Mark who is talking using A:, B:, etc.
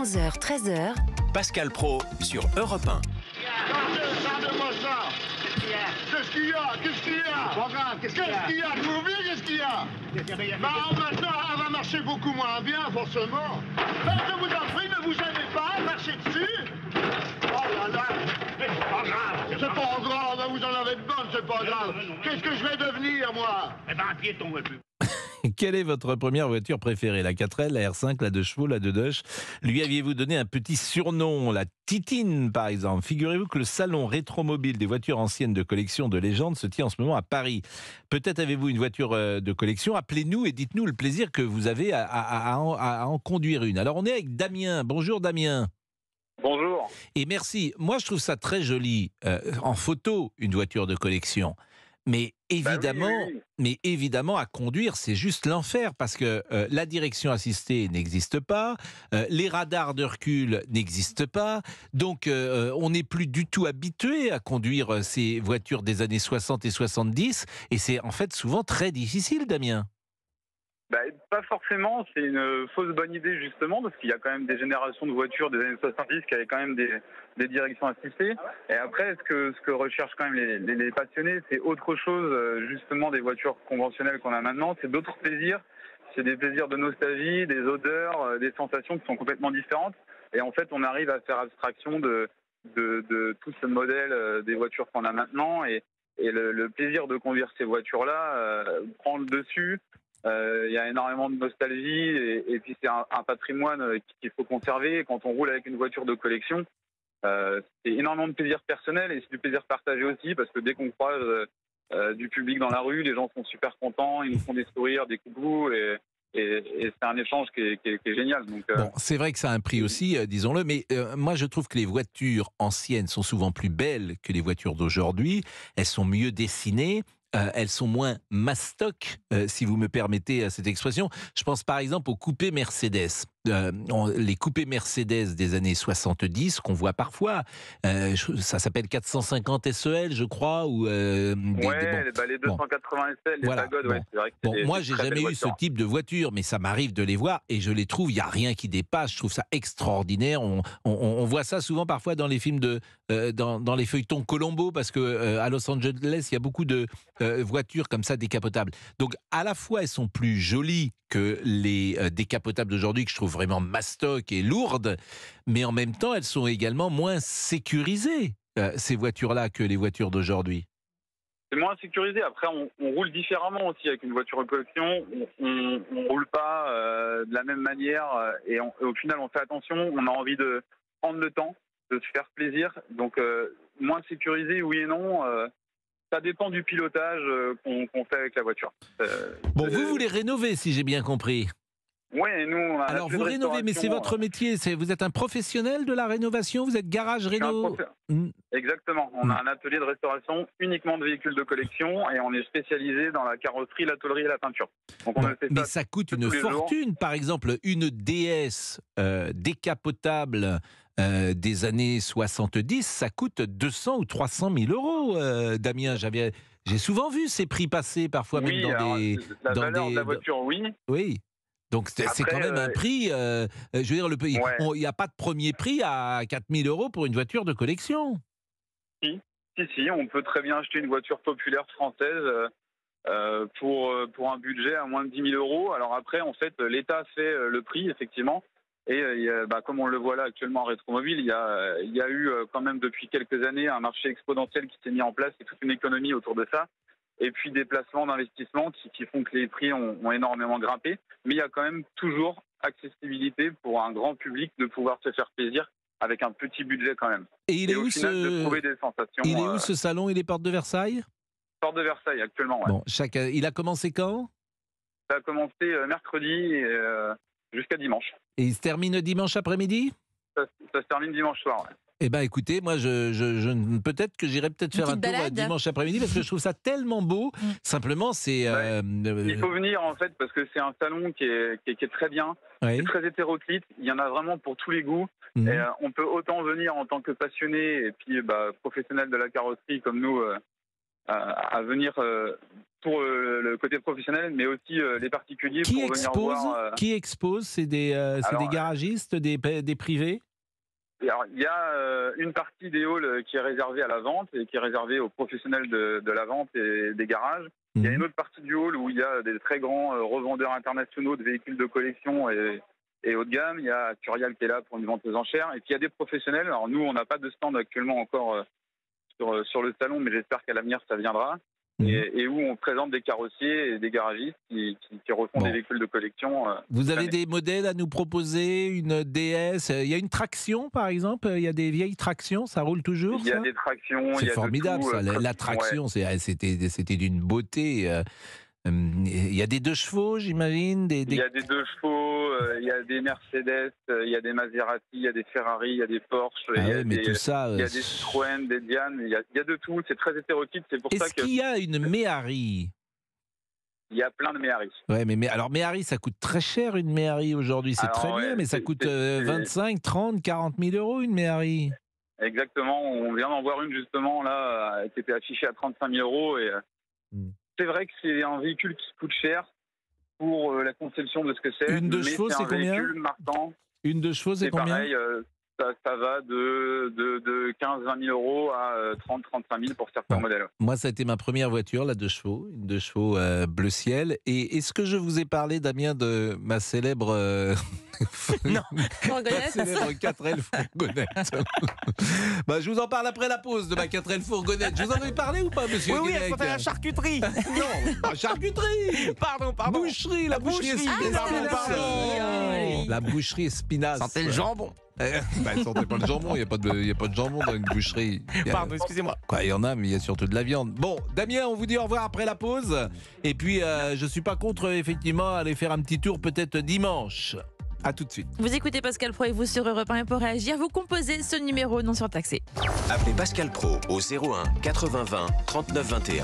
A: 11h-13h,
B: Pascal Praud sur Europe 1.
C: Garde-moi ça. Qu'est-ce qu'il y a? Qu'est-ce qu'il y a? Pas grave. Qu'est-ce qu'il y a? Je m'oublie, qu'est-ce qu'il y a? Bah, maintenant, elle va marcher beaucoup moins bien, forcément. Ben, je vous en prie, ne vous gênez pas, marchez dessus. Oh là là. C'est pas grave. C'est pas grave, vous en avez de bonnes, c'est pas grave. Qu'est-ce que je vais devenir, moi?
D: Eh ben, un piéton, ouais, plus.
E: Quelle est votre première voiture préférée? La 4L, la R5, la 2 chevaux, la 2 Dush? Lui aviez-vous donné un petit surnom, la Titine par exemple? Figurez-vous que le salon rétromobile des voitures anciennes de collection de légende se tient en ce moment à Paris. Peut-être avez-vous une voiture de collection? Appelez-nous et dites-nous le plaisir que vous avez à en conduire une. Alors on est avec Damien. Bonjour Damien.
F: Bonjour.
E: Et merci. Moi je trouve ça très joli en photo, une voiture de collection. Mais évidemment, mais évidemment, à conduire, c'est juste l'enfer parce que la direction assistée n'existe pas, les radars de recul n'existent pas, donc on n'est plus du tout habitué à conduire ces voitures des années 60 et 70, et c'est en fait souvent très difficile, Damien.
F: Pas forcément, c'est une fausse bonne idée justement, parce qu'il y a quand même des générations de voitures des années 70 qui avaient quand même des directions assistées. Et après, ce que recherchent quand même les passionnés, c'est autre chose justement des voitures conventionnelles qu'on a maintenant, c'est d'autres plaisirs, c'est des plaisirs de nostalgie, des odeurs, des sensations qui sont complètement différentes. Et en fait, on arrive à faire abstraction de tout ce modèle des voitures qu'on a maintenant, et le plaisir de conduire ces voitures-là prend le dessus. Il y a énormément de nostalgie et puis c'est un patrimoine qu'il faut conserver. Et quand on roule avec une voiture de collection, c'est énormément de plaisir personnel et c'est du plaisir partagé aussi, parce que dès qu'on croise du public dans la rue, les gens sont super contents, ils nous font des sourires, des coucous, et c'est un échange qui est génial. Donc,
E: bon, c'est vrai que ça a un prix aussi, disons-le, mais moi je trouve que les voitures anciennes sont souvent plus belles que les voitures d'aujourd'hui, elles sont mieux dessinées. Elles sont moins mastoc, si vous me permettez cette expression. Je pense par exemple aux coupés Mercedes. Les coupés Mercedes des années 70 qu'on voit parfois, ça s'appelle 450 SEL, je crois, ou
F: les 280 SL, les
E: voilà,
F: pagodes,
E: bon.
F: ouais, c'est vrai que
E: bon, moi, j'ai jamais eu ce type de voiture, mais ça m'arrive de les voir et je les trouve, il n'y a rien qui dépasse. Je trouve ça extraordinaire. On voit ça souvent parfois dans les films dans les feuilletons Colombo, parce que à Los Angeles, il y a beaucoup de voitures comme ça décapotables. Donc, à la fois, elles sont plus jolies que les décapotables d'aujourd'hui, que je trouve vraiment mastoc et lourdes, mais en même temps, elles sont également moins sécurisées, ces voitures-là, que les voitures d'aujourd'hui.
F: C'est moins sécurisé. Après, on roule différemment aussi avec une voiture de collection. On roule pas de la même manière et au final, on fait attention. On a envie de prendre le temps, de se faire plaisir. Donc, moins sécurisé, oui et non. Ça dépend du pilotage qu'on fait avec la voiture.
E: Bon, vous voulez rénover, si j'ai bien compris.
F: Oui, nous, on a
E: alors vous rénovez, mais c'est votre métier. Vous êtes un professionnel de la rénovation? Vous êtes garage réno?
F: Exactement. On a un atelier de restauration uniquement de véhicules de collection et on est spécialisé dans la carrosserie, la tôlerie et la peinture. Donc
E: mais ça coûte une fortune. Par exemple, une DS décapotable des années 70, ça coûte 200 ou 300 000 euros, Damien. J'ai souvent vu ces prix passer, parfois même dans des...
F: La valeur de la voiture, oui.
E: Oui. Donc c'est quand même un prix, je veux dire, il n'y a pas de premier prix à 4 000 euros pour une voiture de collection.
F: Si, on peut très bien acheter une voiture populaire française pour un budget à moins de 10 000 euros. Alors après, en fait, l'État fait le prix, effectivement. Et comme on le voit là actuellement en rétromobile, il y a eu quand même depuis quelques années un marché exponentiel qui s'est mis en place et toute une économie autour de ça. Et puis des placements d'investissement qui font que les prix ont énormément grimpé. Mais il y a quand même toujours accessibilité pour un grand public de pouvoir se faire plaisir avec un petit budget quand même.
E: Et il est où
F: de trouver des sensations.
E: Il est où ce salon? Il est porte de Versailles?
F: Porte de Versailles actuellement, ouais.
E: Bon, il a commencé quand?
F: Ça a commencé mercredi jusqu'à dimanche.
E: Et il se termine dimanche après-midi?
F: Ça se termine dimanche soir, ouais.
E: Eh bien, écoutez, moi, peut-être que j'irai faire un tour dimanche après-midi, parce que je trouve ça tellement beau. Simplement, c'est...
F: Il faut venir, en fait, parce que c'est un salon qui est très bien, qui est très hétéroclite. Il y en a vraiment pour tous les goûts. Et, on peut autant venir en tant que passionné et puis professionnel de la carrosserie comme nous à venir pour le côté professionnel, mais aussi les particuliers
E: Qui
F: pour venir voir.
E: Qui expose? C'est des garagistes, des privés?
F: Alors, il y a une partie des halls qui est réservée à la vente et qui est réservée aux professionnels de la vente et des garages. Il y a une autre partie du hall où il y a des très grands revendeurs internationaux de véhicules de collection et haut de gamme. Il y a Curial qui est là pour une vente aux enchères. Et puis il y a des professionnels. Alors nous, on n'a pas de stand actuellement encore sur le salon, mais j'espère qu'à l'avenir, ça viendra. Et où on présente des carrossiers et des garagistes qui refont des véhicules de collection.
E: Vous avez des modèles à nous proposer? Une DS? Il y a une traction, par exemple? Il y a des vieilles tractions? Ça roule toujours?
F: Il y a des tractions.
E: C'est formidable, ça. La traction, c'était d'une beauté. Il y a des 2 chevaux, j'imagine? Il
F: y a des 2 chevaux, il y a des Mercedes, il y a des Maserati, il y a des Ferrari, il y a des Porsche, il y a des Citroën, des Diane, il y a de tout. C'est très hétéroclite, c'est pour ça que...
E: Est-ce qu'il y a une Méhari?
F: Il y a plein de Méhari.
E: Ouais, mais alors Méhari, ça coûte très cher une Méhari aujourd'hui. C'est très bien, mais ça coûte 25, 30, 40 000 euros une Méhari.
F: Exactement, on vient d'en voir une justement là, qui était affichée à 35 000 euros et... C'est vrai que c'est un véhicule qui coûte cher pour la conception de ce que c'est.
E: Une 2 chevaux, c'est combien? Une 2 chevaux, c'est combien?
F: Pareil, ça va de 15-20 000 euros à 30-35 000 pour certains modèles.
E: Moi, ça a été ma première voiture, la 2 chevaux, une 2 chevaux bleu ciel. Et est-ce que je vous ai parlé, Damien, de ma célèbre...
A: Non,
E: ma célèbre 4L fourgonnette? Je vous en parle après la pause de ma 4L fourgonnette. Je vous en ai parlé ou pas, monsieur?
A: Oui, elle s'appelle la charcuterie.
E: Non, pas charcuterie.
A: Pardon.
E: Boucherie, la boucherie Espinasse. La boucherie Espinasse.
A: Sentait le jambon.
E: Elle sentait pas le jambon, il n'y a pas de jambon dans une boucherie.
A: Pardon, excusez-moi.
E: Il y en a, mais il y a surtout de la viande. Bon, Damien, on vous dit au revoir après la pause. Et puis, je suis pas contre, effectivement, aller faire un petit tour peut-être dimanche. À tout de suite.
D: Vous écoutez Pascal Pro et vous sur Europe 1 pour réagir, vous composez ce numéro non surtaxé.
B: Appelez Pascal Pro au 01 80 20 39 21.